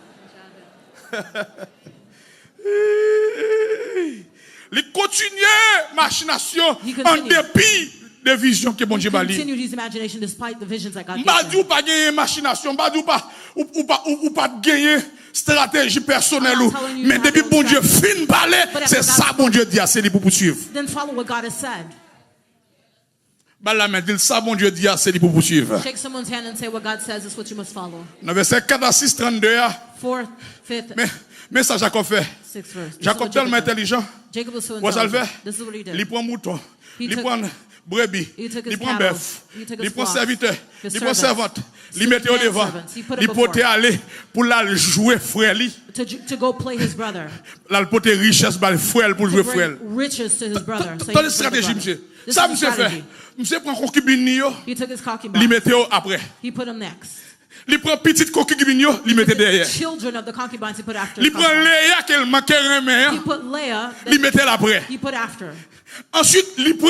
Il continue machination He en continued. dépit des visions que bon Dieu m'a dit. Continued his imagination despite the visions that God Pas gave du him. pas gagner machination, pas du pas ou pas gagner stratégie personnelle I'm ou not telling you mais to depuis have bon no Dieu strategy. fin parler, But c'est after ça God bon Dieu dit à c'est lui pour poursuivre. Then follow what God has said. Bah là mais dit ça bon Dieu dit à c'est lui pour poursuivre. Shake someone's hand and say what God says is what you must follow. Dans verset 4 à 6 32 Fourth, fifth, mais ça Jacob fait. sixth verse. This is Jacob what tellement Jacob did. intelligent. Jacob was so Quoi ça le intelligent. fait? This is what he Il did. prend mouton, He il took- prend brebis, he took his il prend cattle, bœuf, he took il his prend flocks, serviteur, his il prend servants, servante, il mettait au man devant, servants. He put il them potait before. aller pour la jouer frère li, To go play his brother. là le potait richesse bal frère pour To jouer frère. bring riches to his brother. So he Dans les could play the stratégies brother. monsieur. This Ça is the monsieur fait. strategy. Monsieur prend concubine yo, He took his il concubine. mettait au après. He put him next. Il prend petite concubine yo, il mettait The derrière. children of the concubines he put after. Il his prend concubine. Léa qu'elle manquait He remer, put Leah. il mettait l'après. He put after. Ensuite, il prend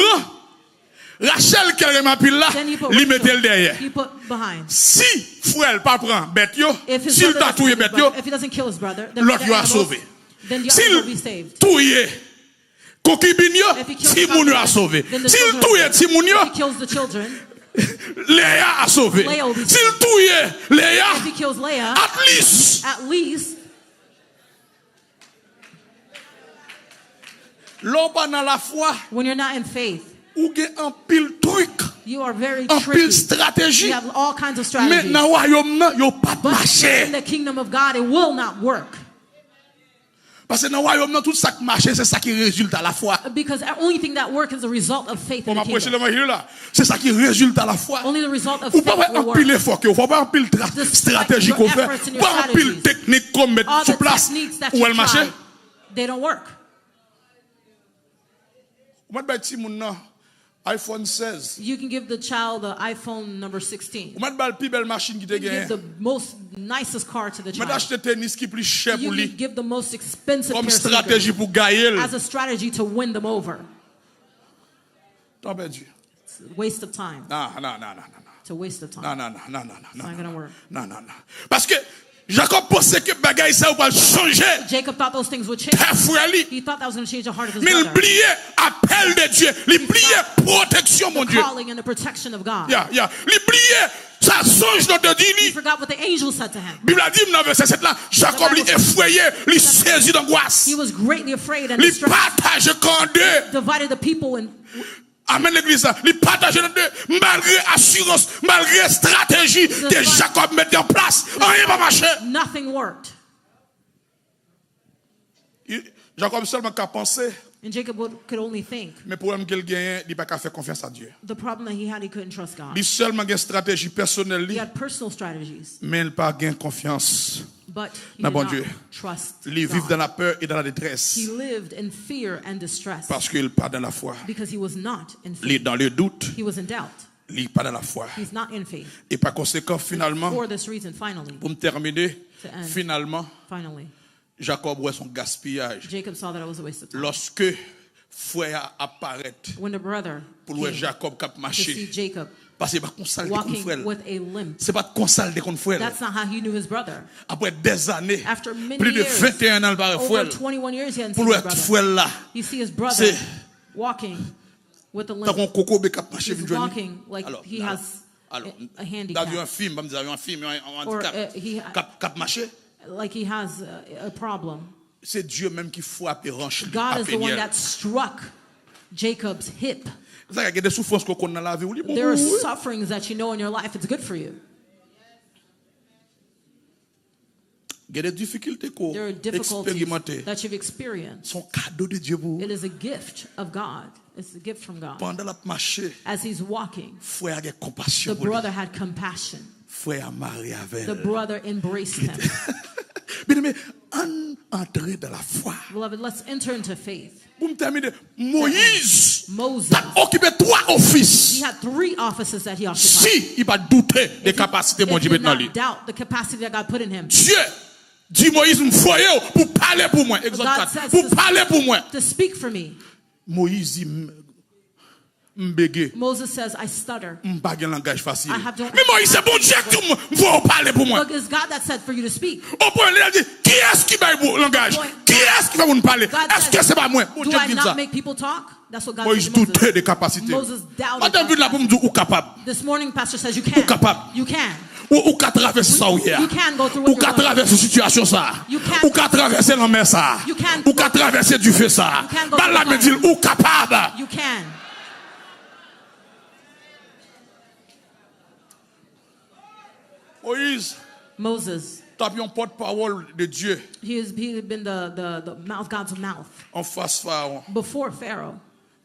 Rachel qu'elle remet pile là, Then you put lui mettait le Rachel. derrière. You put behind. Si frère pas prend bête yo, If his s'il brother t'a doesn't tué kill his bête yo, brother, if he doesn't kill his brother, then l'autre the yo a animals, sauvé. then the others will be S'il saved. touye concubine yo, If he kills si the moun yo a concubine, sauvé. then the S'il children touye are ti saved. moun yo, If he kills the children, Léa a sauvé. Leah will be S'il saved. touye Léa, if he kills Leah, at least at least, l'on pas dans la foi, when you're not in faith, ou gen un pile truc, you are very un pile tricky. stratégie. You have all kinds of Mais strategies. dans royaume nan, yo pas But in marché. the kingdom of God, it will not work. Parce que dans royaume nan, tout ça qui marche, c'est ça qui résulte à la foi. Because the only thing that works is the result of faith Pour in the m'approcher kingdom. l'évangile là, c'est ça qui résulte à la foi. Only the result of Ou faith pas will un work. pile effort, il faut pas un pile stratégie qu'on fait, efforts and your pas un pile strategies. technique qu'on met All sur the place techniques that où you elle marche. try, they don't work. Moi de bâti mon nan iPhone 16. You can give the child the iPhone number 16. Moi de bal plus belle machine qui te You can give gagne. the most nicest car to the Moi child. d'acheter tennis qui plus cher You pour can lui give the most expensive comme pair of stratégie sneakers pour gagner. as a strategy to win them over. T'as perdu. It's a waste of time. Non, non, non, non, non. It's a waste of time. Non, non, non, non, non, non. not gonna work. Non, non, non. Parce que Jacob pensait que bagaille ça va changer. Jacob thought those things would change. Père frère lui. He thought that was going to change the heart of his Mais il brother. oubliait appel de Dieu. Il oubliait protection, mon The Dieu. calling and the protection of God. Yeah, yeah. Il oubliait ça songe notre He dit. forgot what the angel said to him. Bible a dit dans verset 7 là, Jacob lui effrayé, lui saisi d'angoisse. He was greatly afraid and Il distressed. partage en deux. Divided the people and Amen l'église là. Il partage en deux. Malgré assurance, malgré stratégie que Jacob met en place, rien va marcher. nothing worked. Jacob seulement qu'à penser, And Jacob could only think. mais pour problème qu'il gagne, il n'a pas qu'à faire confiance à Dieu. The problem that he had, he couldn't trust God. Il seulement une stratégie personnelle, He had personal strategies, mais il n'a pas gain confiance. but he Non, did bon not Dieu. trust Il vit dans God. la peur et dans la détresse He lived in fear and distress parce qu'il n'est pas dans la foi. because he was not in Il est faith. dans le doute, He was in doubt. il n'est pas dans la foi. He's not in faith. Et par conséquent, finalement, For this reason, finally, pour me terminer, To end. finalement, finally, Jacob voit son gaspillage. Jacob saw that it was a waste of time. Lorsque frère apparaît When the brother pour voir came Jacob cap to see marcher, Jacob parce que c'est pas consalté contre walking frère. with a limp, C'est pas consalté contre frère. that's not how he knew his brother. Après des années, After many plus de years, 21 ans, il parle Over frère. 21 years, he hadn't Pour seen le his brother. frère là, You see his brother C'est- walking with a t'as limp. un coco be cap marcher He's vinn joindre. walking like he has a T'as vu un handicap, film, on un film, un Or, handicap, he- cap marcher. like he has a problem. C'est Dieu même qui frappe et range. God is the one that struck Jacob's hip. Ça y a des souffrances qu'on connaît dans la vie. There are sufferings that you know in your life. It's good for you. Il y a des difficultés qu'on There are difficulties expérimenté. that you've experienced. Son cadeau de Dieu pour vous. It is a gift of God. It's a gift from God. Pendant la marche, As he's walking, frère a the compassion pour lui. brother had compassion. Frère a marié avec The elle. brother embraced him. Bien aimé, on entre dans la foi. Beloved, let's enter into faith. Pour me terminer, Moïse Moses, a occupé 3 offices. he had 3 offices that he occupied. Si il va douter des If capacités he mon Dieu did maintenant not lui. doubt the capacity that God put in him. Dieu dit Moïse me foyer pour parler pour moi. Exode God 4. says Pour to- parler pour moi. To speak for me. Moïse dit m'bégué. Moses says, I stutter. Pas un langage facile. I have don't- Mais Moïse c'est bon Dieu qui vous parler pour moi. Look, it's God that said for you to speak. Au point il a dit qui est-ce qui va le langage? Qui est-ce qui va vous parler? God Est-ce que says, c'est pas moi? Bon do Dieu I dit not ça. make people talk? That's what God Moïse said to doutait Moses. des capacités. Moses doubted Madame vu là pour me dire ou capable. This morning, Pastor says you can. capable. You can. Ou qu'à traverser ça ou hier. You can go through what Ou you're qu'à going. traverser situation ça. You can- Ou qu'à traverser la mer ça. You can Ou qu'à go- traverser du feu ça. You can go Bah là through me fire. dit ou capable. You can. Moïse, Moses, t'as vu un porte-parole de Dieu he had been the mouth, God's mouth en face Pharaon. before Pharaoh.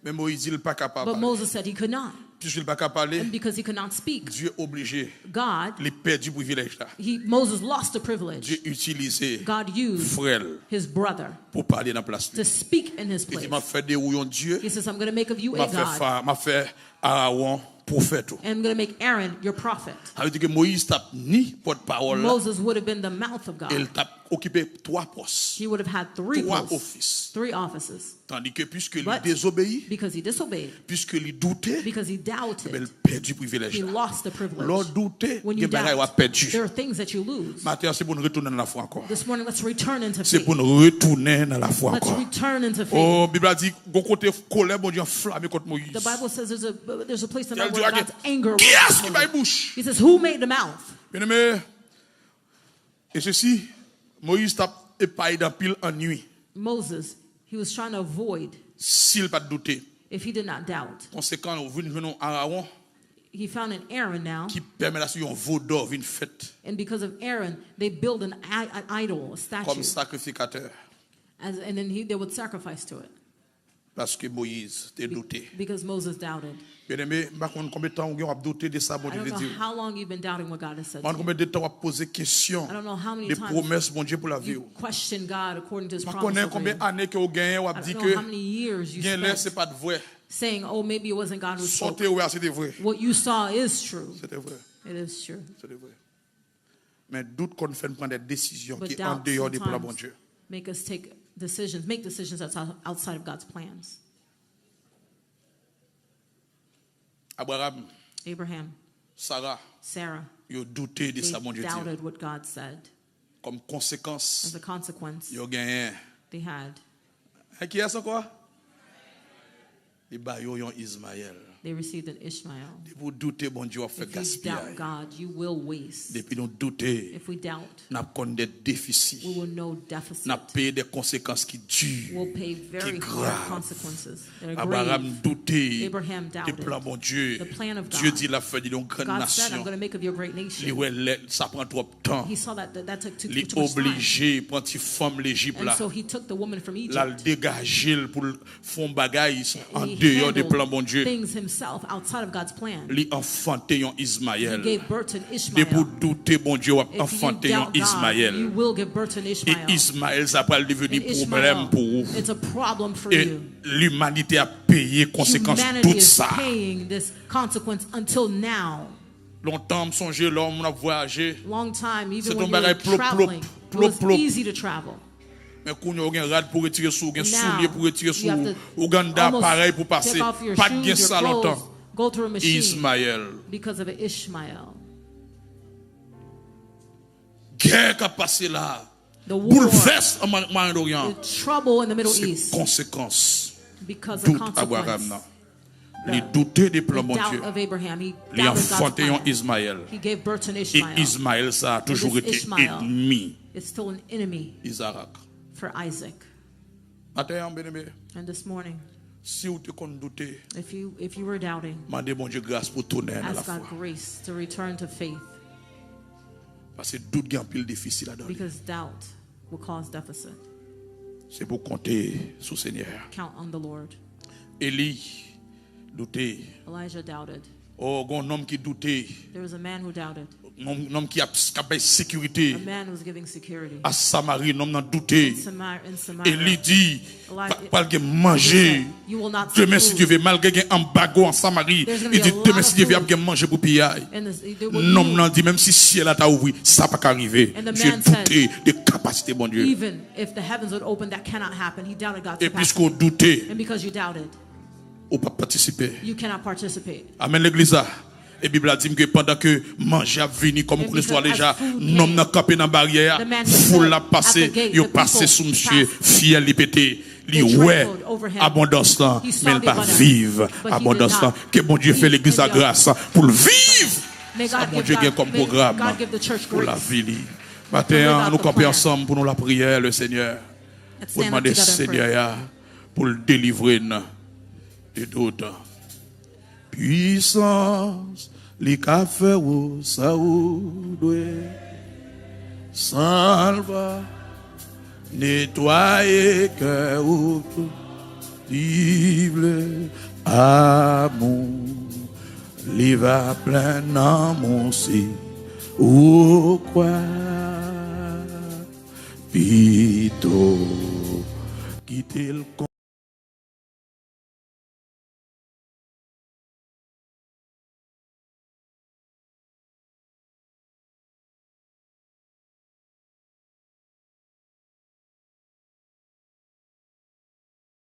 Mais Moïse il n'est pas capable. But Moses said he could not. Puisqu'il n'est pas capable, And because he could not speak, Dieu obligé. God, Il perd du privilège là. Moses lost the privilege. Dieu utilisé God used frère his brother pour parler dans la place. to speak in his Il place. dit m'a fait dérouiller Dieu, He says, I'm going to make of you a God. m'a fait Aaron prophète. And I'm going to make Aaron your prophet. Ça veut dire que Moïse tape ni porte-parole là, Moses would have been the mouth of God. il tape occupé 3 postes, he would have had 3 3 posts, offices. 3 offices. Tandis que puisque il But désobéit, because he disobeyed, puisque il doutait, because he il doubted, perd du privilège. he lost the privilege. L'autre doutait, When il you y a doubt, perdu. there are things that you lose. Matin, c'est pour nous retourner dans la foi encore. This morning, let's return into C'est faith. pour nous retourner dans la foi Let's encore. return into faith. Oh, Bible a dit, gon côté colère, bon Dieu, enflammé contre Moïse. The Bible says there's a place in Il the dit, where God's anger qui est-ce qui was. va y bouche? He says, who made the mouth? Bien aimé, et ceci, Moïse t'a épaillé dans pile en nuit. Moses, he was trying to avoid S'il pas douté. if he did not doubt. Conséquent, on venons Aaron He found an Aaron now, qui permet la sur un veau d'or, une fête and because of Aaron, they build an idol, a statue, comme sacrificateur. and then they would sacrifice to it Parce que Moïse t'a douté. because Moses doubted. Bien aimé, je ne sais pas combien de temps on a douté de ça, bon I Dieu don't veut know dire. how long you've been doubting what God has said Je ne sais to pas you. combien de temps on a posé question I don't know how many des times promesses, bon Dieu, pour la vie. you question God according to His Je ne promises. connais over combien you. d'années que vous gagnez, on a I dit don't know how que many years you bien là, ce n'est spent pas de vrai. saying, oh, maybe it wasn't God who spoke. Sortez, ouais, c'était vrai. What you saw is true. C'était vrai. It is true. C'était vrai. Mais doute qu'on fait prendre des décisions But qui sont en doubt dehors des plans, bon sometimes Dieu. make decisions that's outside of God's plans. Abraham, Abraham, Sarah, Sarah, ils ont douté de they ça, bon Dieu. doubted what God said. Comme conséquence, As a consequence, ils ont gagné. they had. Et qui est-ce encore? Les baillons ont Ismaël. They received an Ishmael. Depuis vous douter, bon Dieu, on fait If you gaspiller. doubt God, you will waste. Depuis nous douter, If we doubt, nous avons des déficits. we will know deficit. Nous avons payé des conséquences qui durent. We'll pay very hard grave. consequences that are Abraham grave. douté Abraham des doubted plans, bon Dieu. the plan of Dieu God. dit la fin d'une grande God said, I'm nation. going to make of you a great Il nation. ouais, ça prend trop de temps. He saw that took Il too est much time. obligé, prend une femme l'Égypte And là. so he took the woman from Là, le Egypt. dégager pour faire un bagage en He dehors des handled plans, bon Dieu. things himself outside of God's plan. Il enfanté un He Ismaël. gave birth to an De pour Ishmael. douter, bon Dieu, If you enfanté un doubt God, you Ismaël. will give birth to an Et Ishmael. Ismaël, ça va devenir And problème pour Ishmael, vous. it's a problem for Et you. l'humanité a payé conséquence de Humanity tout is ça. paying this consequence until now. Longtemps, me songer, l'homme a voyagé. Long time, C'est even un when you bagage were plop, traveling, plop, it was plop. easy to travel. Mais quand on a un rad pour retirer sous, un Now, soulier pour retirer sous, you have to Ouganda almost pareil pour passer. take off your Pas de shoes, your ça clothes, longtemps. go through a machine Ismaël. because of an Ishmael. Guerre qui a passé là. The war, Bouleverse en Moyen-Orient. the trouble in the Middle C'est East conséquence. because of Doute Abraham. consequence. Il doutait des The plans, mon doubt Dieu. of Abraham, he Il doubted God's enfanté un plan. Ismaël. He gave birth to an Et Ishmael. Ismaël, ça a toujours this été Ishmael ennemi It's still an enemy d'Isaac. for Isaac. Matin, bien-aimé, And this morning, si vous te douté, if you were doubting, demandez mon Dieu grâce pour tourner dans la ask God foi. grace to return to faith Parce que doute gagne pile difficile là-dedans. because doubt will cause deficit. C'est pour compter sur le Seigneur. Count on the Lord. Élie douté. Elijah doubted. Oh, un homme qui doutait. There was a man who doubted. Un homme qui a sécurité. A man who was giving security. À Samarie, un homme n'a douté. In Samaria, Élie dit, Elijah- pas de manger. You will not see Demain, si Dieu food. veut, malgré un embargo en Samarie, There's gonna il be dit, a lot demain, of si Dieu veut, food. il manger pour pillaille. And there will L'homme be- n'a dit, même si ciel a ouvert, ça n'a pas arriver. And the J'ai man said- douté de capacité, mon Dieu. Even if the heavens would open, that cannot happen. He doubted God's Et capacity. puisqu'on doutait, And because you doubted, on ne peut pas participer. you cannot participate. Amen, l'église. Et la Bible a dit que pendant que manger a venu, comme And on soit because déjà, as food l'homme came, n'a campé dans la barrière, the man foule stood l'a at passé, the gate, il a the passé people sous monsieur, passed. fiel, il pété, il They ouais, trampled over him. abondance là, He saw mais il the pas abundance, vivre, but he abondance did là, not. que bon Dieu fait l'église à He- grâce pour le vivre. May Ça, God bon give Dieu gagne God- comme may programme God give the church pour la grace. vie. live Matin, out nous the camper plan. ensemble pour nous la prière, le Seigneur, Let's pour stand up demander au together and pray. Seigneur pour le délivrer de doute. Puissance, les cafés ou ça ou doué, salva, nettoyer cœur ou possible, amour, les va plein dans mon si, ou quoi, pito, quitter le